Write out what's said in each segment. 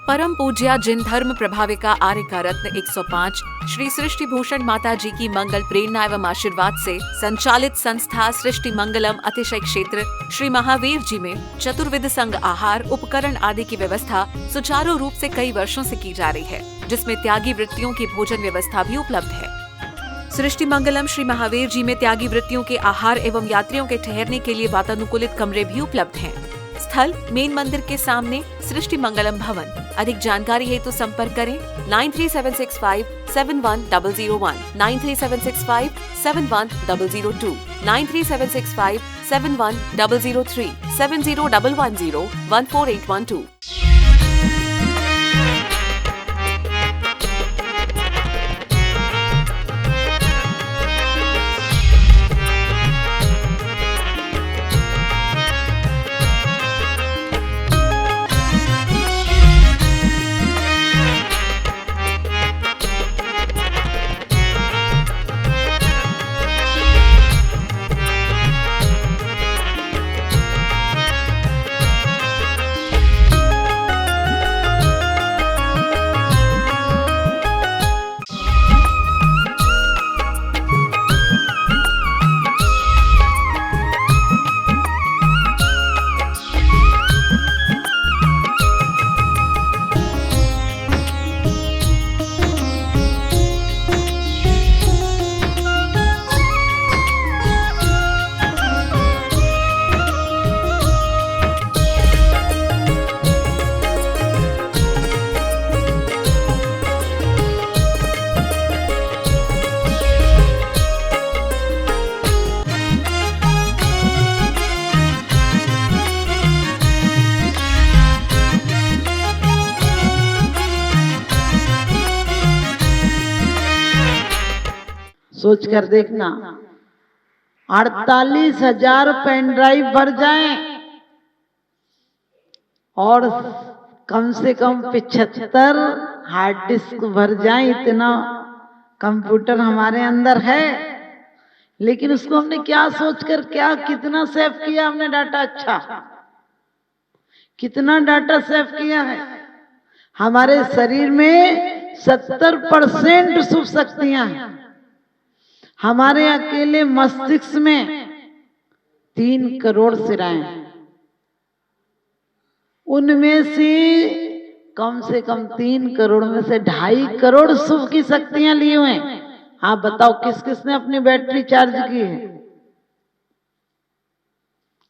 परम पूज्या जिन धर्म प्रभाविका आर्य का रत्न 105 श्री सृष्टि भूषण माता जी की मंगल प्रेरणा एवं आशीर्वाद से संचालित संस्था सृष्टि मंगलम अतिशय क्षेत्र श्री महावीर जी में चतुर्विध संघ आहार उपकरण आदि की व्यवस्था सुचारू रूप से कई वर्षों से की जा रही है, जिसमें त्यागी वृत्तियों की भोजन व्यवस्था भी उपलब्ध है। सृष्टि मंगलम श्री महावीर जी में त्यागी वृत्तियों के आहार एवं यात्रियों के ठहरने के लिए वातानुकूलित कमरे भी उपलब्ध हैं। स्थल मेन मंदिर के सामने सृष्टि मंगलम भवन। अधिक जानकारी हेतु संपर्क करें 9376571001, 9376571002, 9376571003, 7011014812। सोच कर देखना, 48,000 पेन ड्राइव भर जाएं और कम से कम 75 हार्ड डिस्क भर जाएं, इतना कंप्यूटर हमारे अंदर है। लेकिन उसको हमने क्या सोचकर क्या कितना सेव किया हमने डाटा, अच्छा कितना डाटा सेव किया है। हमारे शरीर में 70% शुभ शक्तियां हैं। हमारे अकेले मस्तिष्क में 3 करोड़ सिराएं, उनमें से कम 3 करोड़ में से 2.5 करोड़ शुभ की शक्तियां लिए हुए हैं। आप बताओ किस किसने अपनी बैटरी चार्ज की है?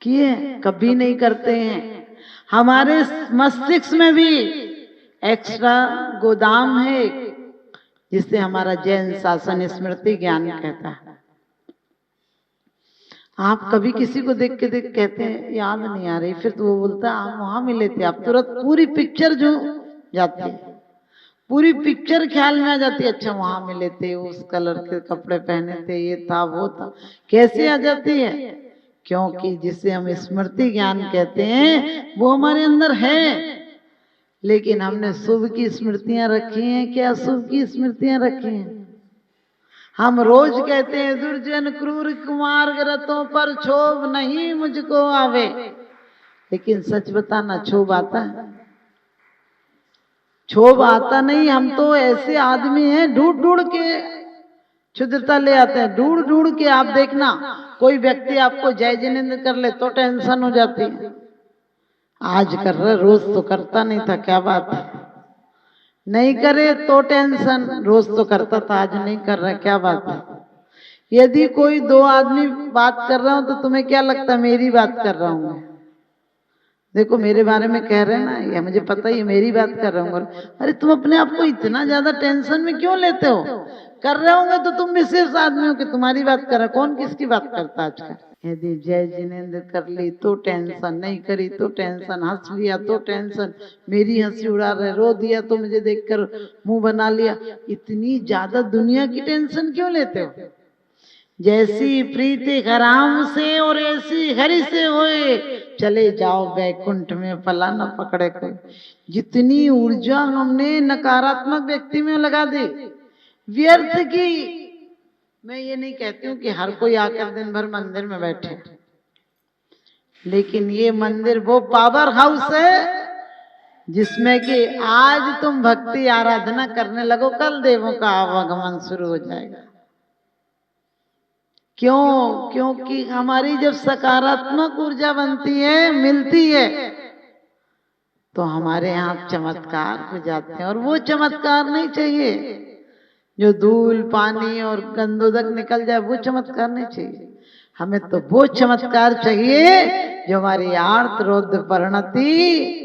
किए? कभी नहीं करते हैं। हमारे मस्तिष्क में भी एक्स्ट्रा गोदाम है, जिसे हमारा जैन शासन स्मृति ज्ञान कहता है। आप कभी किसी को देख कहते हैं याद नहीं आ रही, फिर तो वो बोलता है आप वहां मिले थे, आप तुरंत पूरी पिक्चर जो जाती है, पूरी पिक्चर ख्याल में आ जाती है। अच्छा वहां मिले थे, उस कलर के कपड़े पहने थे, ये था वो था, कैसे आ जाती है? क्योंकि जिसे हम स्मृति ज्ञान कहते हैं वो हमारे अंदर है। लेकिन हमने शुभ की स्मृतियां रखी हैं क्या अशुभ की स्मृतियां रखी हैं? हम रोज कहते हैं दुर्जन क्रूर कुमार्ग रतों पर क्षोभ नहीं मुझको आवे, लेकिन सच बताना क्षोभ आता है? क्षोभ आता नहीं। हम तो ऐसे आदमी हैं ढूंढ ढूंढ के क्षुद्रता ले आते हैं, ढूंढ ढूंढ के। आप देखना कोई व्यक्ति आपको जय जिनेंद्र कर ले तो टेंशन हो जाती है। आज कर रहा, रोज तो करता नहीं था, क्या बात है? नहीं करे तो टेंशन, रोज तो करता था आज नहीं कर रहा, क्या बात है? यदि कोई 2 आदमी बात कर रहा हूं तो तुम्हें क्या लगता है मेरी बात कर रहा हूं? देखो मेरे बारे में कह रहे हैं ना, ये मुझे पता ही मेरी बात कर रहा हूँ। अरे तुम अपने आप को इतना ज्यादा टेंशन में क्यों लेते हो? कर रहे होंगे तो तुम भी सिर्फ आदमी हो कि तुम्हारी बात कर रहा, कौन किसकी बात करता आजकल? यदि जय जिनेंद्र कर ली तो टेंशन, नहीं करी तो टेंशन, हंस लिया तो टेंशन, मेरी हंसी उड़ा रहे, रो दिया तो मुझे देखकर मुंह बना लिया। इतनी ज्यादा दुनिया की टेंशन क्यों लेते हो? जैसी प्रीति राम से और ऐसी हरि से होए, चले जाओ बैकुंठ में पला न पकड़े कोई। जितनी ऊर्जा हमने नकारात्मक व्यक्ति में लगा दी, व्यर्थ की। मैं ये नहीं कहती हूँ कि हर कोई आकर दिन भर मंदिर में बैठे, लेकिन ये मंदिर वो पावर हाउस है जिसमें कि आज तुम भक्ति आराधना करने लगो, कल देवों का आवागमन शुरू हो जाएगा। क्यों? क्योंकि हमारी जब सकारात्मक ऊर्जा बनती है, मिलती है, तो हमारे यहाँ चमत्कार हो जाते हैं। और वो चमत्कार नहीं चाहिए जो धूल पानी और गंधोदक निकल जाए, वो चमत्कार नहीं चाहिए। हमें तो वो चमत्कार चाहिए जो हमारी आर्त रौद्र परिणति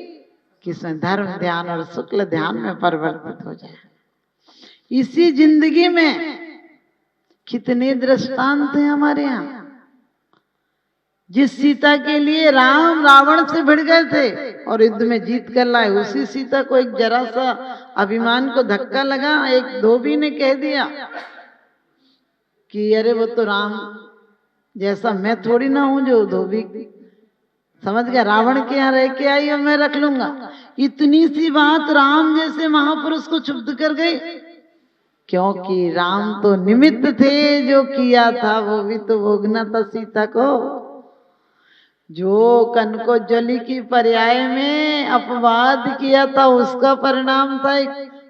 किसमें धर्म ध्यान और शुक्ल ध्यान में परिवर्तित हो जाए। इसी जिंदगी में कितने दृष्टांत हैं हमारे यहाँ। जिस सीता के लिए राम रावण से भिड़ गए थे और युद्ध में जीत कर लाए, उसी सीता को एक जरा सा अभिमान को धक्का लगा, एक धोबी ने कह दिया कि अरे वो तो राम जैसा मैं थोड़ी ना हूं जो धोबी, समझ गया, रावण के यहाँ रह के आई और मैं रख लूंगा। इतनी सी बात राम जैसे महापुरुष को क्षुब्ध कर गई, क्योंकि राम तो निमित्त थे, जो किया था वो भी तो भोगना था सीता को। जो कनको जली की पर्याय में अपवाद किया था, उसका परिणाम था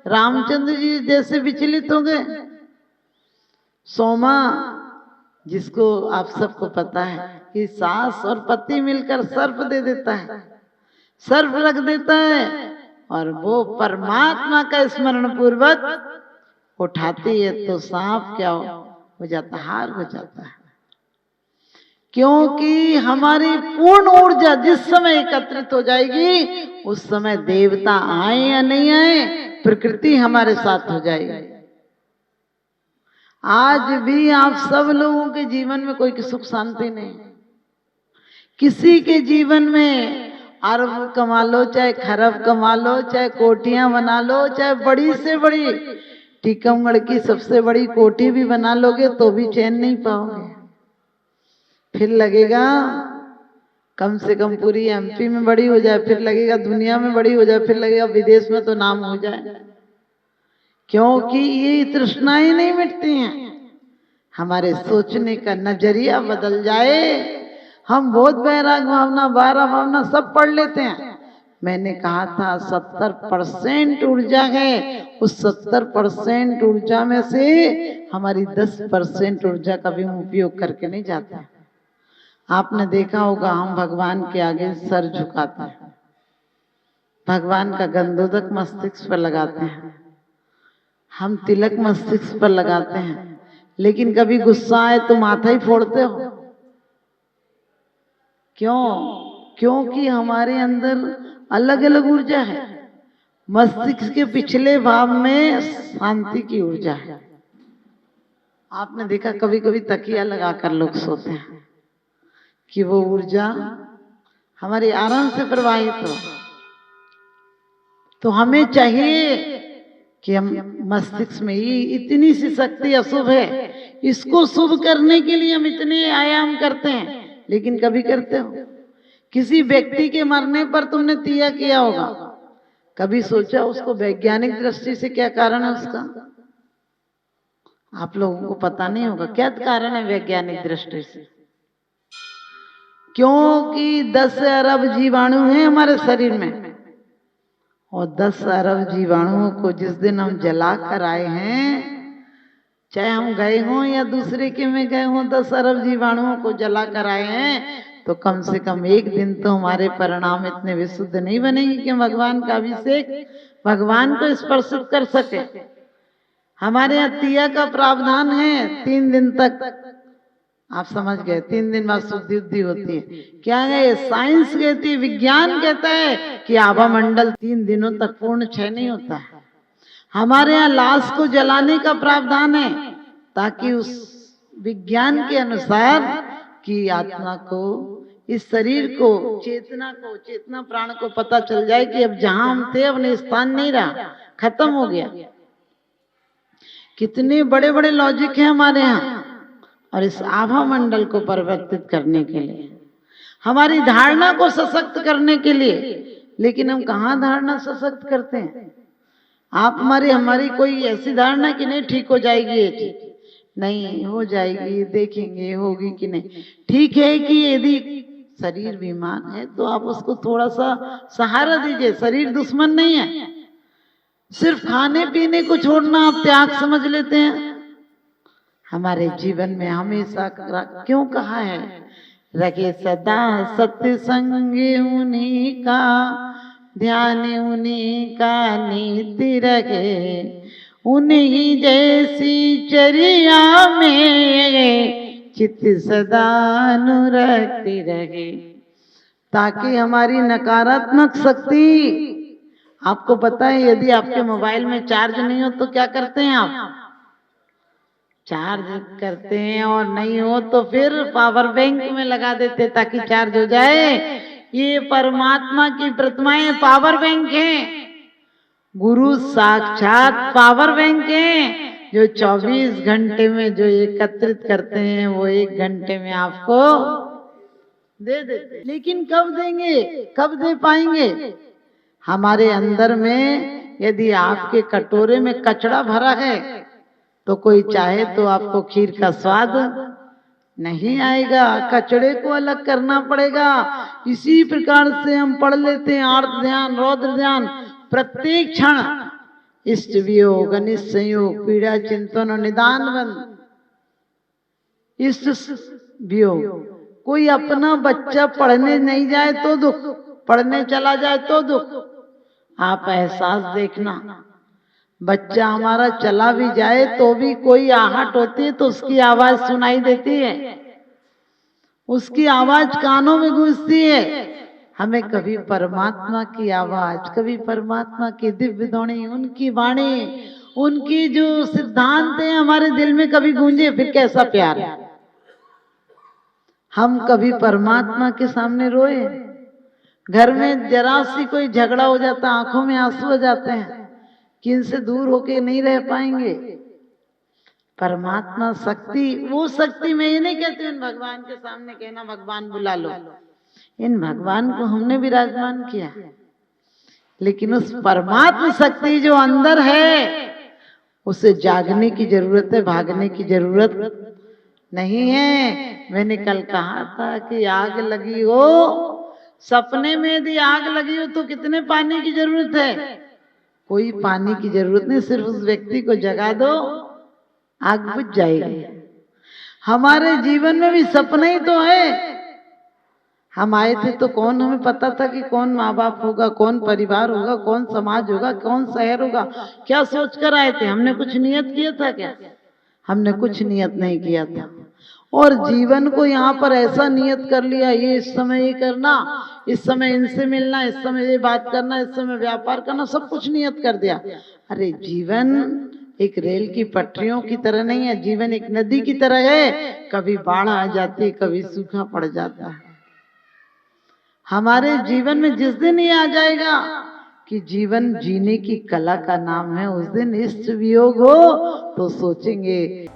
रामचंद्र जी जैसे विचलित हो गए। सोमा, जिसको आप सबको पता है कि सास और पति मिलकर सर्प दे देता है, सर्प रख देता है, और वो परमात्मा का स्मरण पूर्वक उठाती है तो सांप क्या हो जाता, हार हो जाता है। क्योंकि हमारी पूर्ण ऊर्जा जिस समय एकत्रित हो जाएगी, उस समय देवता आए या नहीं आए, प्रकृति हमारे साथ हो जाएगी। आज भी आप सब लोगों के जीवन में कोई सुख शांति नहीं। किसी के जीवन में अरब कमा लो, चाहे खरब कमा लो, चाहे कोठियां बना लो, चाहे बड़ी से बड़ी टीकमगढ़ की सबसे बड़ी कोठी भी बना लोगे तो भी चैन नहीं पाओगे। फिर लगेगा कम से कम पूरी एमपी में बड़ी हो जाए, फिर लगेगा दुनिया में बड़ी हो जाए, फिर लगेगा विदेश में तो नाम हो जाए। क्योंकि ये तृष्णाएं नहीं मिटती हैं। हमारे सोचने का नजरिया बदल जाए। हम बहुत वैराग भावना, 12 भावना सब पढ़ लेते हैं। मैंने कहा था 70% ऊर्जा है, उस 70% ऊर्जा में से हमारी 10% ऊर्जा का भी हम उपयोग करके नहीं जाते। आपने देखा होगा हम भगवान के आगे सर झुकाते हैं, भगवान का गंधोदक मस्तिष्क पर लगाते हैं, हम तिलक मस्तिष्क पर लगाते हैं, लेकिन कभी गुस्सा आए तो माथा ही फोड़ते हो। क्यों? क्योंकि हमारे अंदर अलग अलग ऊर्जा है। मस्तिष्क के पिछले भाव में शांति की ऊर्जा है। आपने देखा कभी कभी तकिया लगाकर लोग सोते हैं कि वो ऊर्जा हमारे आराम से प्रवाहित हो। तो हमें चाहिए कि हम मस्तिष्क में ही इतनी सी शक्ति अशुभ है, इसको शुभ करने के लिए हम इतने आयाम करते हैं। लेकिन कभी करते हो किसी व्यक्ति के मरने पर तुमने तिया किया होगा, कभी सोचा उसको वैज्ञानिक दृष्टि से क्या कारण है उसका? आप लोगों को पता नहीं होगा क्या कारण है वैज्ञानिक दृष्टि से। क्योंकि 10 अरब जीवाणु हैं हमारे शरीर में, और 10 अरब जीवाणुओं को जिस दिन हम जला कर आए हैं, चाहे हम गए हों या दूसरे के में गए हों, 10 अरब जीवाणुओं को जला कर आए हैं, तो कम से कम एक दिन तो हमारे परिणाम इतने विशुद्ध नहीं बनेंगे कि भगवान का अभिषेक भगवान को स्पर्शित कर सके। हमारे यहाँ तिया का प्रावधान है 3 दिन तक, आप समझ गए, 3 दिन बाद शुद्धि उद्धि होती है। क्या है? साइंस कहती है, विज्ञान कहता है कि आभा मंडल 3 दिनों तक पूर्ण क्षय नहीं होता है। हमारे यहाँ लाश को जलाने का प्रावधान है ताकि उस विज्ञान के अनुसार कि आत्मा को, इस शरीर को, चेतना प्राण को पता चल जाए कि अब जहां हम थे अब स्थान नहीं रहा, खत्म हो गया। कितने बड़े बड़े लॉजिक है हमारे यहाँ। और इस आभा मंडल को परिवर्तित करने के लिए, हमारी धारणा को सशक्त करने के लिए, लेकिन हम कहाँ धारणा सशक्त करते हैं? आप हमारी कोई ऐसी धारणा कि नहीं ठीक हो जाएगी, ये ठीक नहीं हो जाएगी, देखेंगे होगी कि नहीं। ठीक है कि यदि शरीर बीमार है तो आप उसको थोड़ा सा सहारा दीजिए। शरीर दुश्मन नहीं है, सिर्फ खाने पीने को छोड़ना आप त्याग समझ लेते हैं। हमारे जीवन में हमेशा क्यों कहा है, रखे सदा सत्संग उन्हीं का, ध्यान उन्हीं का नीति रखे, उन्हीं जैसी चर्या में चित्त सदा अनुरक्ति रहे, ताकि हमारी नकारात्मक शक्ति, आपको पता है यदि आपके मोबाइल में चार्ज नहीं हो तो क्या करते हैं आप? चार्ज करते हैं, और नहीं हो तो फिर पावर बैंक में लगा देते ताकि चार्ज हो जाए। ये परमात्मा की प्रतिमाएं पावर बैंक हैं, गुरु साक्षात पावर बैंक हैं, जो 24 घंटे में जो एकत्रित करते हैं वो 1 घंटे में आपको दे देते। लेकिन कब देंगे, कब दे पाएंगे? हमारे अंदर में यदि आपके कटोरे में कचरा भरा है तो कोई चाहे तो आपको खीर का स्वाद नहीं आएगा, कचड़े को अलग करना पड़ेगा। इसी प्रकार से हम पढ़ लेते हैं आर्त ध्यान, रौद्र ध्यान, प्रत्येक क्षण इष्ट वियोग, अनिष्ट संयोग, पीड़ा चिंतन और निदान बंद। इष्ट वियोग, कोई अपना बच्चा पढ़ने नहीं जाए तो दुख, पढ़ने चला जाए तो दुख। आप एहसास देखना, बच्चा हमारा चला भी जाए तो भी कोई आहट होती है तो उसकी आवाज सुनाई देती है, उसकी आवाज कानों में गूंजती है। हमें कभी परमात्मा की आवाज, कभी परमात्मा की दिव्य ध्वनि, उनकी वाणी, उनकी जो सिद्धांत है हमारे दिल में कभी गूंजे, फिर कैसा प्यार है। हम कभी परमात्मा के सामने रोए? घर में जरा सी कोई झगड़ा हो जाता, आंखों में आंसू आ जाते हैं कि इनसे दूर होके नहीं रह पाएंगे। परमात्मा शक्ति, वो शक्ति मैं ये नहीं कहती इन भगवान के सामने कहना भगवान बुला लो, इन भगवान को हमने विराजमान किया, लेकिन उस परमात्मा शक्ति जो अंदर है उसे जागने की जरूरत है, भागने की जरूरत नहीं है। मैंने कल कहा था कि आग लगी हो, सपने में यदि आग लगी हो तो कितने पानी की जरूरत है? कोई पानी की जरूरत नहीं, सिर्फ उस व्यक्ति को जगा दो, आग बुझ जाएगी। हमारे जीवन में भी सपना ही तो है। हम आए थे तो कौन हमें पता था कि कौन माँ बाप होगा, कौन परिवार होगा, कौन समाज होगा, कौन शहर होगा? क्या सोच कर आए थे? हमने कुछ नियत किया था क्या? हमने कुछ नियत नहीं किया था। और जीवन को यहाँ पर ऐसा नियत कर लिया, ये इस समय ये करना, इस समय इनसे मिलना, इस समय ये बात करना, इस समय व्यापार करना, सब कुछ नियत कर दिया। अरे जीवन एक रेल की पटरियों की तरह नहीं है, जीवन एक नदी की तरह है, कभी बाढ़ आ जाती है, कभी सूखा पड़ जाता है। हमारे जीवन में जिस दिन ये आ जाएगा कि जीवन जीने की कला का नाम है, उस दिन इष्ट वियोग हो तो सोचेंगे।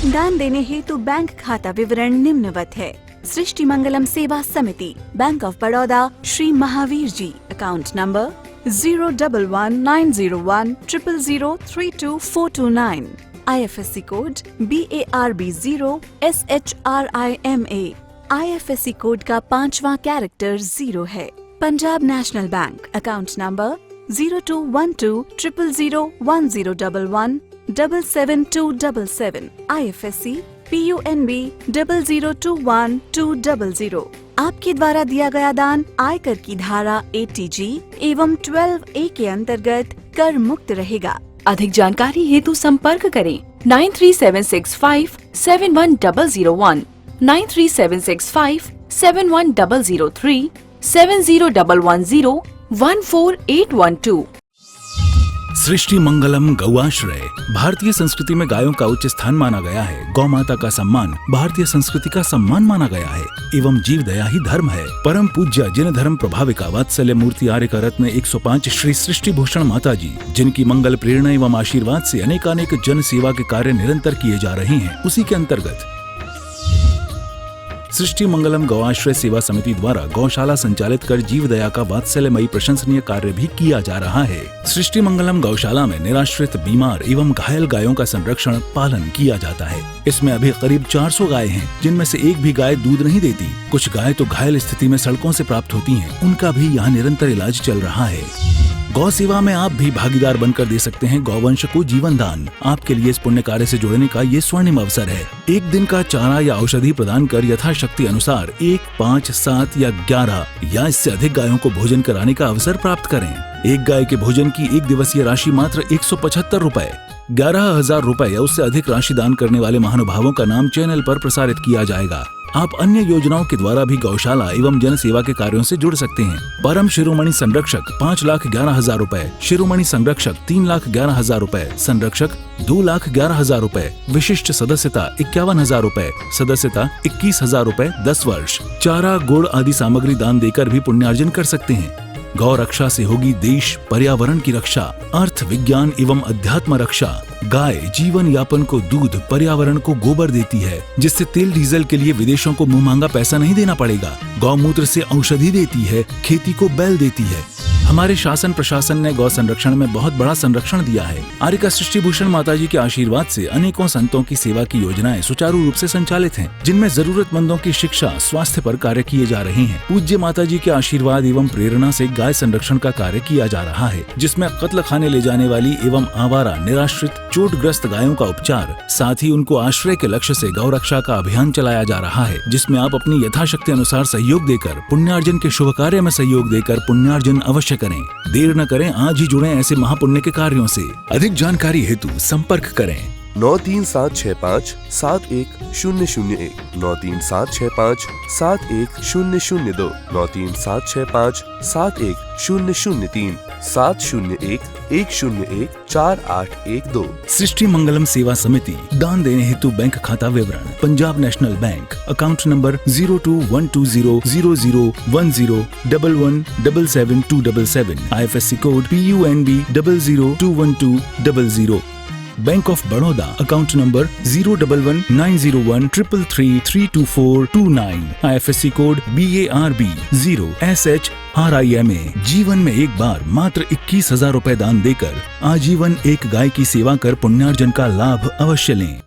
दान देने हेतु बैंक खाता विवरण निम्नवत है। सृष्टि Mangalam Seva Samiti, bank of Baroda, Shri Mahavir ji, account number 011901000322429, IFSC code BARB0 SHRIMA, IFSC code का 5वां कैरेक्टर 0 है। Punjab national bank, account number 0212000111 77277, IFSC PUNB 0021200। आपके द्वारा दिया गया दान आयकर की धारा 80G एवं 12A के अंतर्गत कर मुक्त रहेगा। अधिक जानकारी हेतु संपर्क करें 9376571001, 9376571003, 7011014812। सृष्टि मंगलम गौआश्रय। भारतीय संस्कृति में गायों का उच्च स्थान माना गया है। गौ माता का सम्मान भारतीय संस्कृति का सम्मान माना गया है एवं जीव दया ही धर्म है। परम पूज्य जिन धर्म प्रभाविका वात्सल्य मूर्ति आर्य रत्न 105 श्री सृष्टि भूषण माता जी, जिनकी मंगल प्रेरणा एवं आशीर्वाद से अनेकानेक जन सेवा के कार्य निरंतर किए जा रहे हैं, उसी के अंतर्गत सृष्टि मंगलम गौआश्रय सेवा समिति द्वारा गौशाला संचालित कर जीव दया का वात्सल्यमयी प्रशंसनीय कार्य भी किया जा रहा है। सृष्टि मंगलम गौशाला में निराश्रित, बीमार एवं घायल गायों का संरक्षण, पालन किया जाता है। इसमें अभी करीब 400 गाय हैं, जिनमें से एक भी गाय दूध नहीं देती। कुछ गाय तो घायल स्थिति में सड़कों से प्राप्त होती हैं। उनका भी यहाँ निरंतर इलाज चल रहा है। गौ सेवा में आप भी भागीदार बनकर दे सकते हैं गौवंश को जीवन दान। आपके लिए इस पुण्य कार्य से जुड़ने का ये स्वर्णिम अवसर है। एक दिन का चारा या औषधि प्रदान कर यथाशक्ति अनुसार 1, 5, 7 या 11 या इससे अधिक गायों को भोजन कराने का अवसर प्राप्त करें। एक गाय के भोजन की एक दिवसीय राशि मात्र 175 रुपए। 11,000 रुपए या उससे अधिक राशि दान करने वाले महानुभावों का नाम चैनल पर प्रसारित किया जाएगा। आप अन्य योजनाओं के द्वारा भी गौशाला एवं जन सेवा के कार्यों से जुड़ सकते हैं। परम शिरोमणि संरक्षक 5,11,000 रुपए, शिरोमणि संरक्षक 3,11,000 रुपए, संरक्षक 2,11,000 रुपए, विशिष्ट सदस्यता 51,000 रुपए, सदस्यता 21,000 रुपए 10 वर्ष। चारा, गुड़ आदि सामग्री दान देकर भी पुण्यार्जन कर सकते हैं। गौ रक्षा से होगी देश पर्यावरण की रक्षा, अर्थ, विज्ञान एवं अध्यात्म रक्षा। गाय जीवन यापन को दूध, पर्यावरण को गोबर देती है, जिससे तेल डीजल के लिए विदेशों को मुंह मांगा पैसा नहीं देना पड़ेगा। गौमूत्र से औषधि देती है, खेती को बैल देती है। हमारे शासन प्रशासन ने गौ संरक्षण में बहुत बड़ा संरक्षण दिया है। आर्यका सृष्टि भूषण माताजी के आशीर्वाद से अनेकों संतों की सेवा की योजनाएं सुचारू रूप से संचालित हैं, जिनमें जरूरतमंदों की शिक्षा, स्वास्थ्य पर कार्य किए जा रहे हैं। पूज्य माताजी के आशीर्वाद एवं प्रेरणा से गाय संरक्षण का कार्य किया जा रहा है, जिसमें कत्ल खाने ले जाने वाली एवं आवारा, निराश्रित, चोटग्रस्त गायों का उपचार, साथ ही उनको आश्रय के लक्ष्य से गौ रक्षा का अभियान चलाया जा रहा है, जिसमें आप अपनी यथाशक्ति अनुसार सहयोग देकर पुण्यार्जन के शुभ कार्य में सहयोग देकर पुण्यार्जन अवश्य करें। देर न करें, आज ही जुड़ें ऐसे महापुण्य के कार्यों से। अधिक जानकारी हेतु संपर्क करें 93765 71001, 93765 71002, 93765 71003, 701-101-4812। सृष्टि मंगलम सेवा समिति। दान देने हेतु बैंक खाता विवरण: Punjab national bank, account number 0212001011777277, IFSC code PUNB 0021200। Bank of Baroda, account number 0119013332429, IFSC code BARB 0SHRIMA। जीवन में एक बार मात्र 21,000 रुपए दान देकर आजीवन एक गाय की सेवा कर पुण्यार्जन का लाभ अवश्य लें।